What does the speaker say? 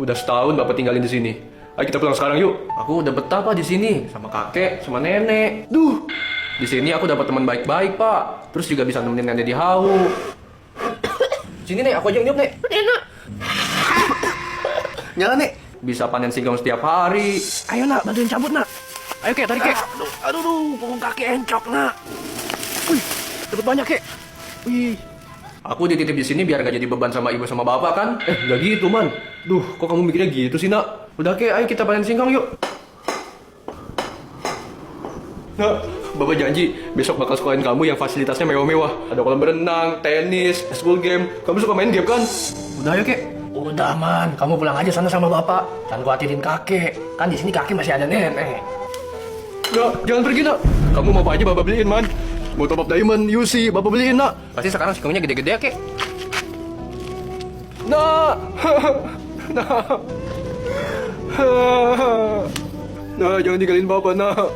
udah setahun bapak tinggalin di sini. Ayo kita pulang sekarang yuk. Aku udah betah pak di sini sama kakek, sama nenek. Duh, di sini aku dapat teman baik-baik pak. Terus juga bisa nemenin nenek di hawu. Sini nek, aku aja yang niup nek. Enak. Nyala nek. Bisa panen singkong setiap hari. Ayo nak, bantuin cabut nak. Ayo kek, tarik kek. Aduh, punggung kaki encok nak. Wih, dapat banyak kek. Wih. Aku dititip di sini biar gak jadi beban sama ibu sama bapak kan? Gak gitu man. Duh, kok kamu mikirnya gitu sih nak? Udah kek, ayo kita panen singkong yuk. Nah, bapak janji besok bakal sekolahin kamu yang fasilitasnya mewah-mewah. Ada kolam berenang, tenis, school game. Kamu suka main game kan? Udah ayo kek. Udah man, kamu pulang aja sana sama bapak. Jangan khawatirin kakek. Kan di sini kakek masih ada nenek. Nah, jangan pergi nak. Kamu mau apa aja bapak beliin man. Mau top up diamond, UC, bapak beliin nak. Pasti sekarang singkongnya gede-gede ya kek. Nah, nah, nah, jangan tinggalin bapak nak.